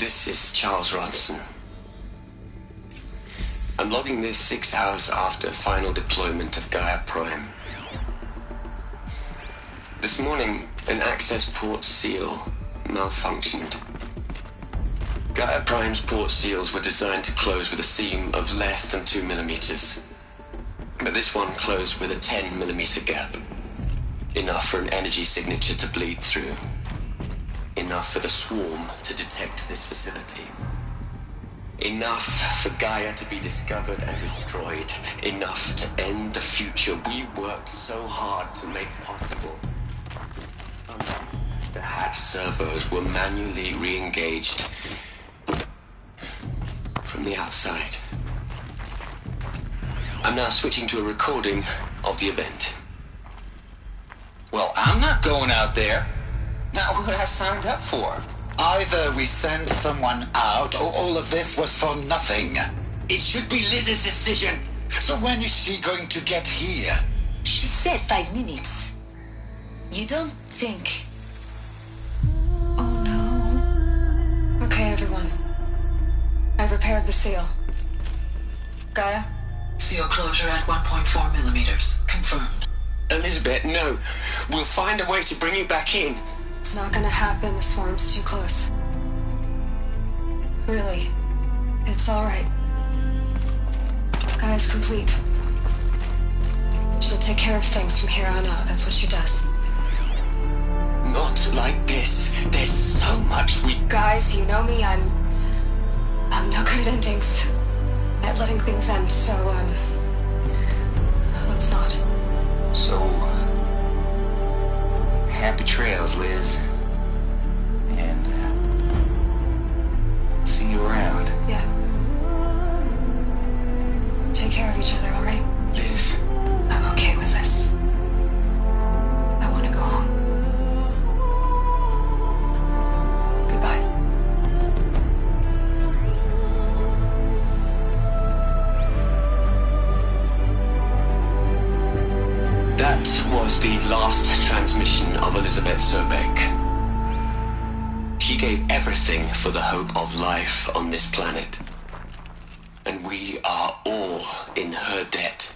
This is Charles Ronson. I'm logging this 6 hours after final deployment of Gaia Prime. This morning, an access port seal malfunctioned. Gaia Prime's port seals were designed to close with a seam of less than 2 millimeters. But this one closed with a 10 millimeter gap. Enough for an energy signature to bleed through. Enough for the swarm to detect this facility. Enough for Gaia to be discovered and destroyed. Enough to end the future we worked so hard to make possible. The hatch servos were manually re-engaged from the outside. I'm now switching to a recording of the event. Well, I'm not going out there. Not what I signed up for. Either we send someone out, or all of this was for nothing. It should be Liz's decision. So when is she going to get here? She said 5 minutes. You don't think... Oh no. Okay, everyone. I've repaired the seal. Gaia? Seal closure at 1.4 millimeters. Confirmed. Elizabeth, no. We'll find a way to bring you back in. It's not gonna happen. The swarm's too close. Really. It's alright. Gaia's complete. She'll take care of things from here on out. That's what she does. Not like this. There's so much we... Guys, you know me. I'm no good at endings. At letting things end, so, let's not. So, happy trails, Liz. And, see you around. Yeah. Take care of each other, alright? Liz. I'm okay with this. I want to go home. Goodbye. That was the last transmission of Elizabeth Sobeck. She gave everything for the hope of life on this planet. And we are all in her debt.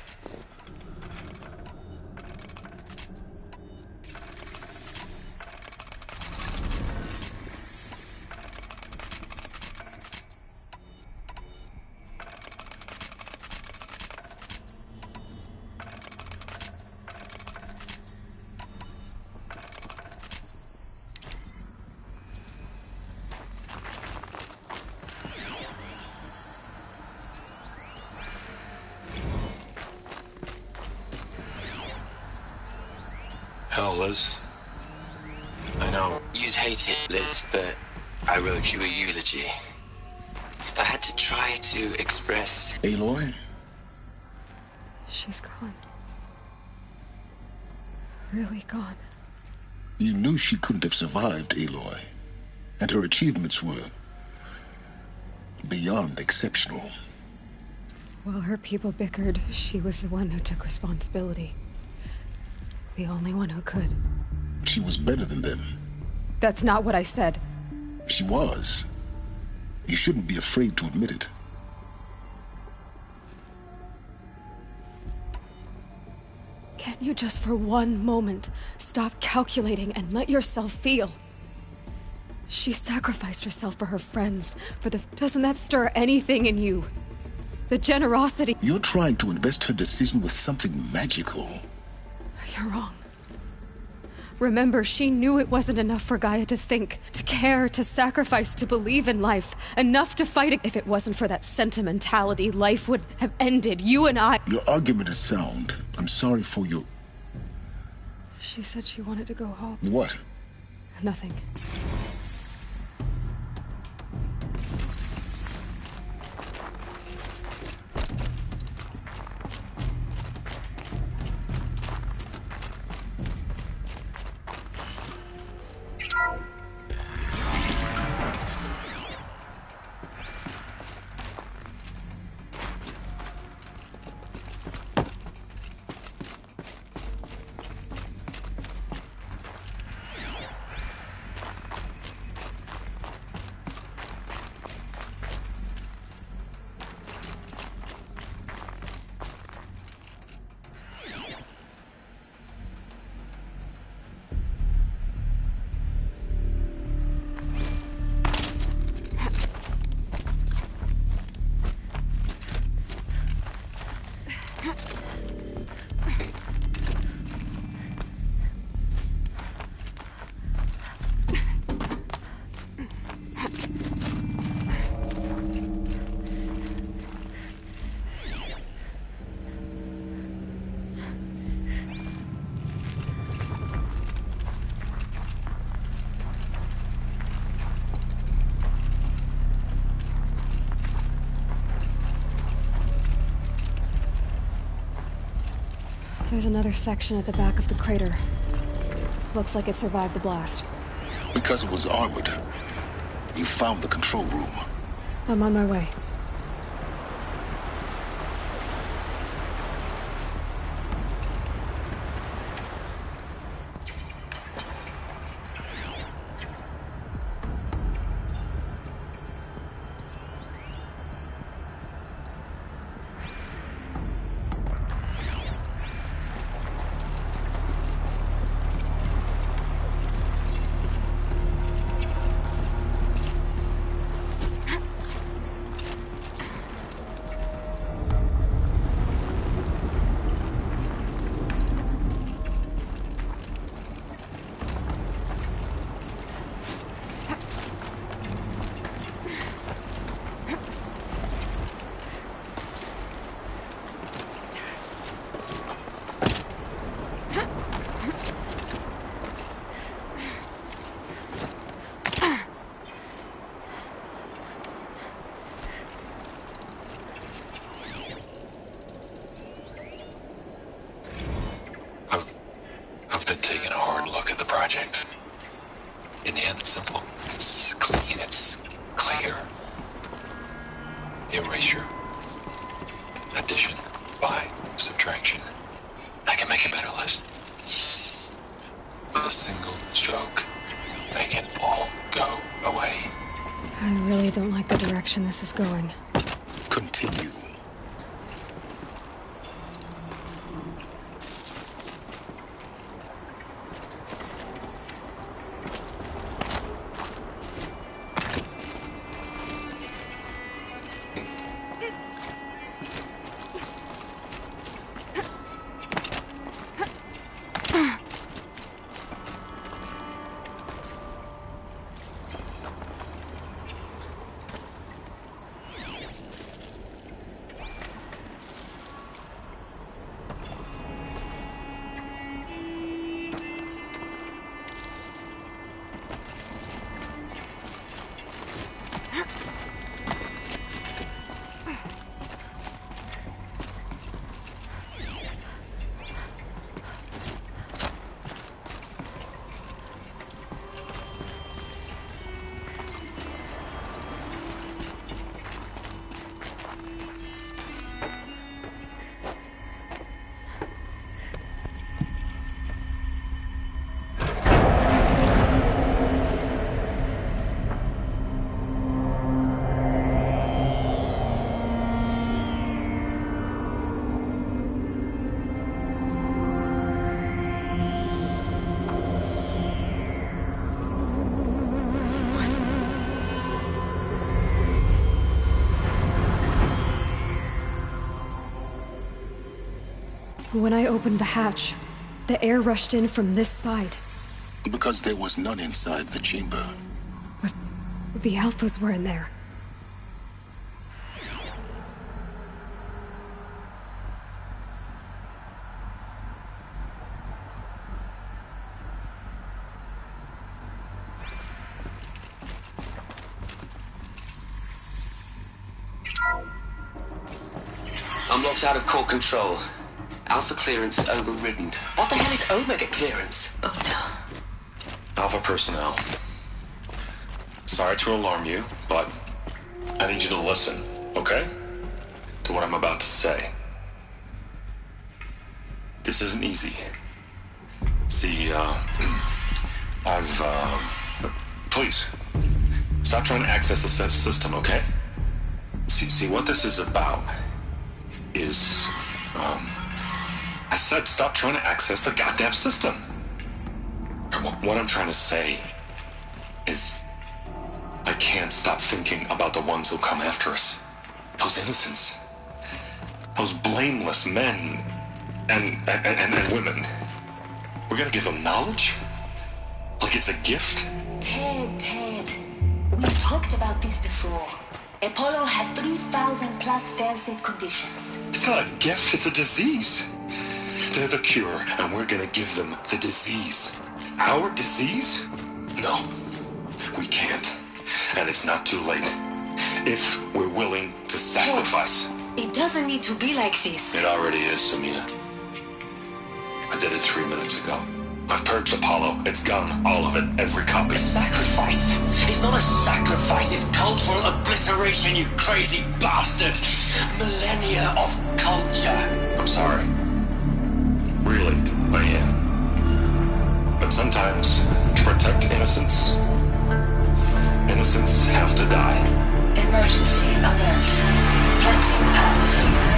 Hell, Liz. I know. You'd hate it, Liz, but I wrote you a eulogy. I had to try to express... Aloy? She's gone. Really gone. You knew she couldn't have survived, Aloy. And her achievements were beyond exceptional. While her people bickered, she was the one who took responsibility. The only one who could. She was better than them. That's not what I said. She was. You shouldn't be afraid to admit it. Can't you just for one moment stop calculating and let yourself feel? She sacrificed herself for her friends, Doesn't that stir anything in you? The generosity... You're trying to invest her decision with something magical. You're wrong. Remember, she knew it wasn't enough for Gaia to think, to care, to sacrifice, to believe in life. Enough to fight it. If it wasn't for that sentimentality, life would have ended. You and I... Your argument is sound. I'm sorry for your... She said she wanted to go home. What? Nothing. There's another section at the back of the crater. Looks like it survived the blast. Because it was armored. You found the control room. I'm on my way. I've been taking a hard look at the project. In the end, it's simple. It's clean, it's clear. Erasure. Addition. By. Subtraction. I can make a better list. With a single stroke. Make it all go away. I really don't like the direction this is going. Continue. When I opened the hatch, the air rushed in from this side. Because there was none inside the chamber. But the Alphas were in there. I'm locked out of core control. Alpha clearance overridden. What the hell is Omega clearance? Oh no. Alpha personnel. Sorry to alarm you, but I need you to listen, okay? To what I'm about to say. This isn't easy. See, please, stop trying to access the system, okay? See, what this is about is, I said stop trying to access the goddamn system. What I'm trying to say is I can't stop thinking about the ones who'll come after us. Those innocents. Those blameless men and women. We're gonna give them knowledge? Like it's a gift? Ted. We talked about this before. Apollo has 3,000 plus fail-safe conditions. It's not a gift, it's a disease. They're the cure, and we're gonna give them the disease. Our disease? No, we can't. And it's not too late. If we're willing to sacrifice. It doesn't need to be like this. It already is, Samina. did it 3 minutes ago. I've purged Apollo. It's gone. All of it. Every copy. A sacrifice? It's not a sacrifice, it's cultural obliteration, you crazy bastard! Millennia of culture! I'm sorry. Really, I am. But sometimes, to protect innocence, innocents have to die. Emergency alert. Venting atmosphere.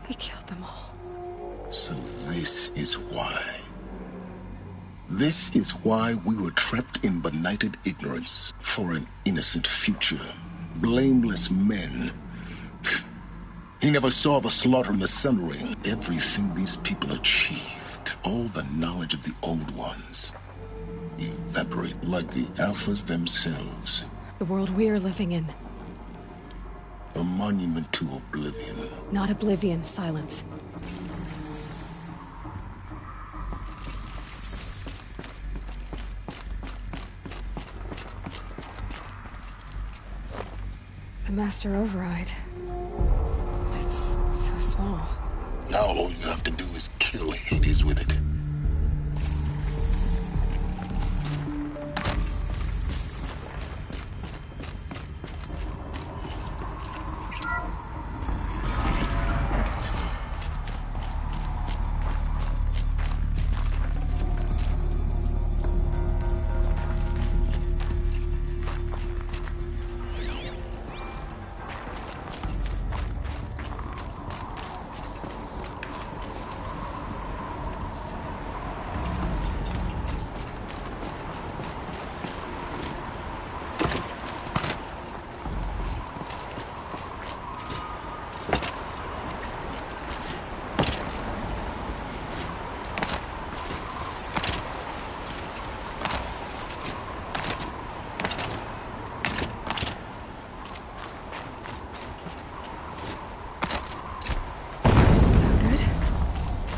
We killed them all. So this is why. This is why we were trapped in benighted ignorance for an innocent future. Blameless men. He never saw the slaughter in the Sun Ring. Everything these people achieved, all the knowledge of the old ones, evaporate like the Alphas themselves. The world we're living in. A monument to oblivion. Not oblivion, silence. The Master Override. It's so small. Now all you have to do is kill Hades with it.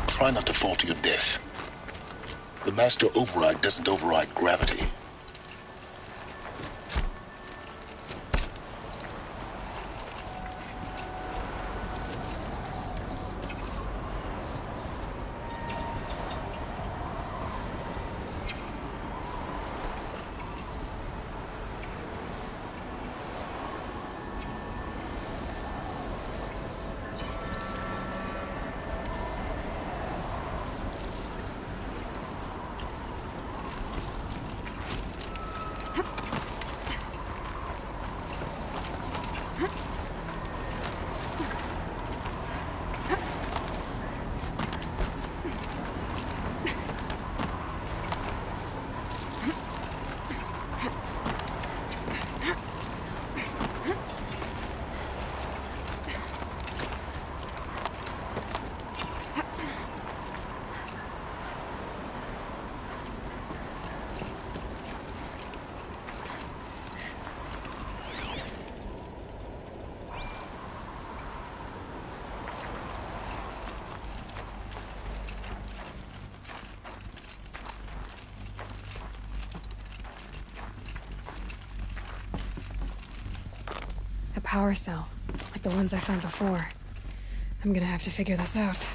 Try not to fall to your death. The Master Override doesn't override gravity. A power cell, like the ones I found before. I'm gonna have to figure this out.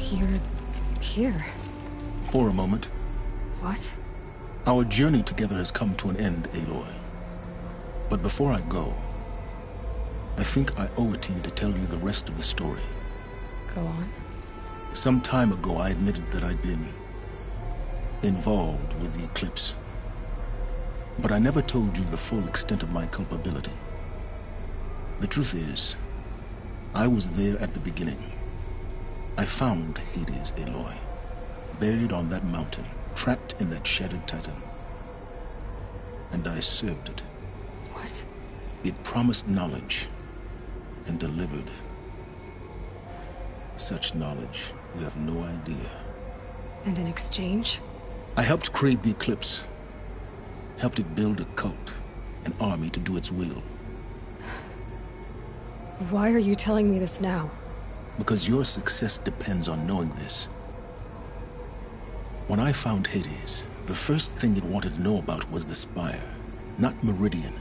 You're here. For a moment. What? Our journey together has come to an end, Aloy. But before I go, I think I owe it to you to tell you the rest of the story. Go on. Some time ago, I admitted that I'd been involved with the Eclipse. But I never told you the full extent of my culpability. The truth is, I was there at the beginning. I found Hades, Aloy, buried on that mountain, trapped in that shattered titan. And I served it. What? It promised knowledge and delivered. Such knowledge, you have no idea. And in exchange? I helped create the Eclipse. Helped it build a cult, an army to do its will. Why are you telling me this now? Because your success depends on knowing this. When I found Hades, the first thing it wanted to know about was the Spire. Not Meridian.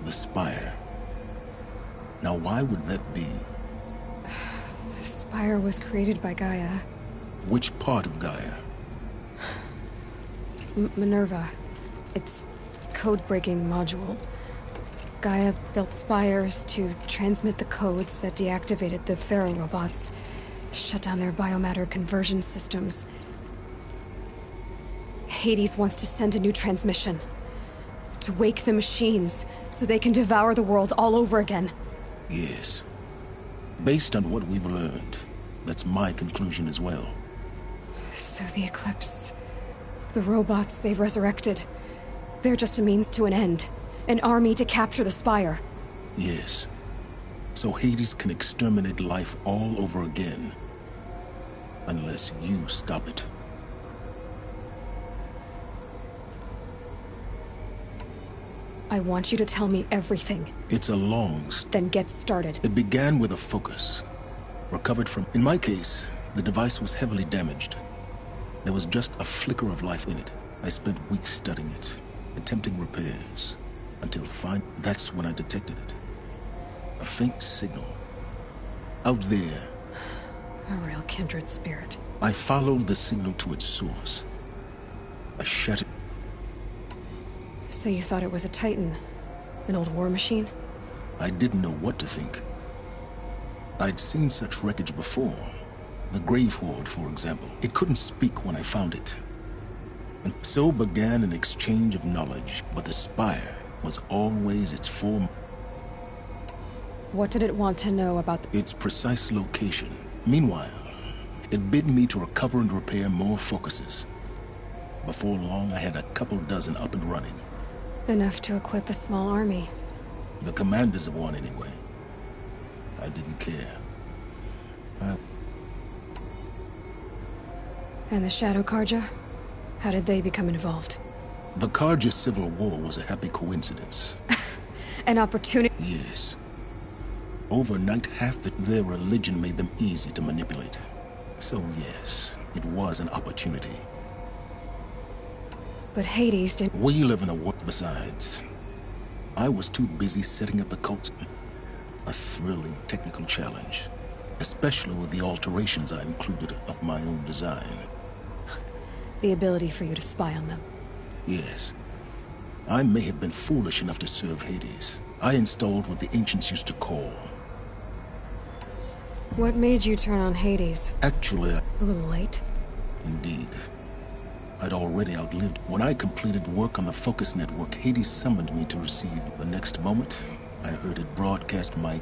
The Spire. Now why would that be? The Spire was created by Gaia. Which part of Gaia? Minerva. Its code-breaking module. Gaia built spires to transmit the codes that deactivated the Pharaoh robots, shut down their biomatter conversion systems. Hades wants to send a new transmission. To wake the machines, so they can devour the world all over again. Yes. Based on what we've learned, that's my conclusion as well. So the Eclipse... the robots they've resurrected... they're just a means to an end. An army to capture the Spire. Yes. So Hades can exterminate life all over again. Unless you stop it. I want you to tell me everything. It's a long story. Then get started. It began with a focus. Recovered from... In my case, the device was heavily damaged. There was just a flicker of life in it. I spent weeks studying it, attempting repairs. Until that's when I detected it. A faint signal. Out there. A real kindred spirit. I followed the signal to its source. A shattered... So you thought it was a Titan? An old war machine? I didn't know what to think. I'd seen such wreckage before. The Grave Horde, for example. It couldn't speak when I found it. And so began an exchange of knowledge. But the Spire was always its form. What did it want to know about its precise location? Meanwhile, it bid me to recover and repair more focuses. Before long, I had a couple dozen up and running. Enough to equip a small army. The commanders of one, anyway. I didn't care. And the Shadow Carja? How did they become involved? The Carja civil war was a happy coincidence. An opportunity? Yes. Overnight, their religion made them easy to manipulate. So yes, it was an opportunity. But Hades didn't... We live in a world. Besides, I was too busy setting up the cult. A thrilling technical challenge, especially with the alterations I included of my own design. The ability for you to spy on them. Yes. I may have been foolish enough to serve Hades. I installed what the ancients used to call... What made you turn on Hades? Actually, A little late? Indeed. I'd already outlived. When I completed work on the Focus Network, Hades summoned me to receive. The next moment, I heard it broadcast my...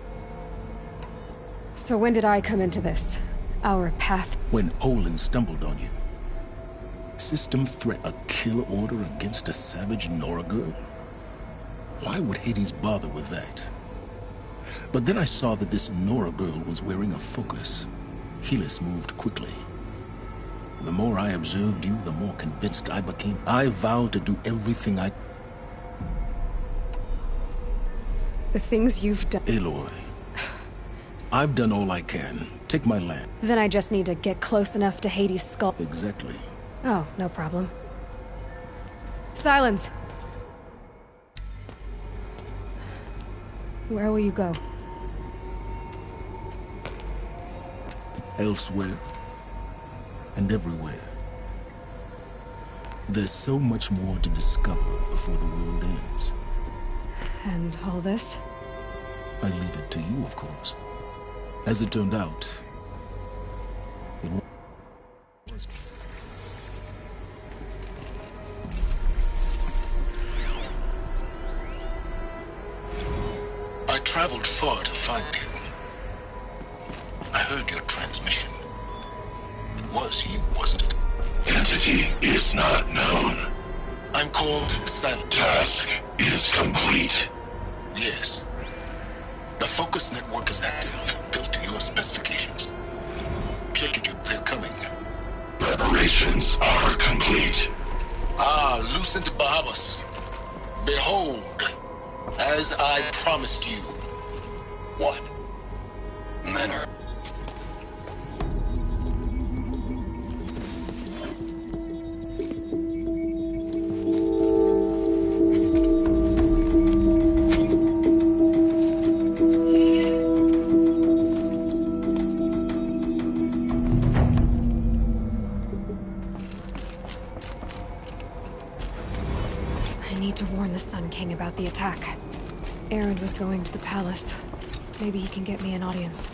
So when did I come into this? Our path? When Olin stumbled on you. System threat, a kill order against a savage Nora girl? Why would Hades bother with that? But then I saw that this Nora girl was wearing a focus. Helis moved quickly. The more I observed you, the more convinced I became. I vowed to do everything I... The things you've done... Aloy, I've done all I can. Take my land. Then I just need to get close enough to Hades' skull. Exactly. Oh, no problem. Silence! Where will you go? Elsewhere. And everywhere. There's so much more to discover before the world ends. And all this? I leave it to you, of course. As it turned out, it was... I traveled far to find you. I heard your transmission. It was you, wasn't it? Entity is not known. I'm called Silent. Task is complete. Yes. The Focus Network is active, built to your specifications. Check it, they're coming. Preparations are complete. Ah, Lucent Bahavas. Behold, as I promised you. What? Manner. I need to warn the Sun King about the attack. Erend was going to the palace. Maybe he can get me an audience.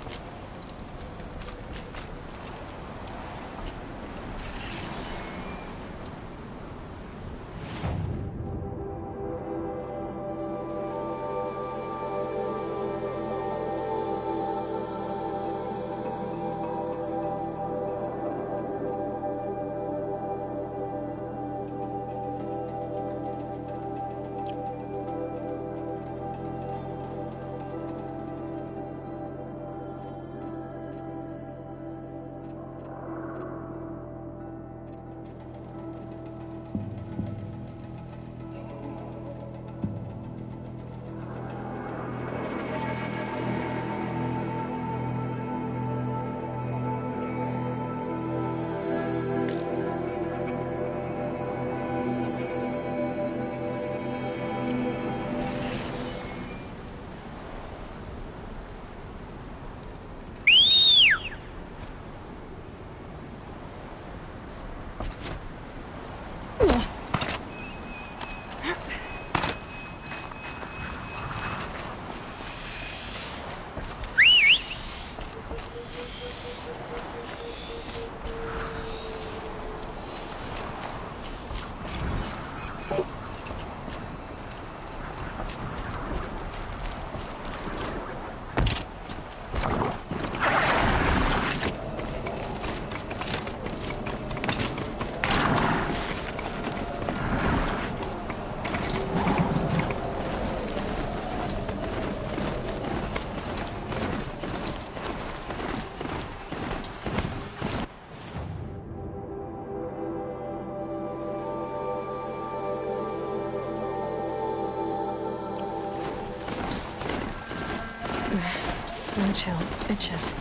windshield itches.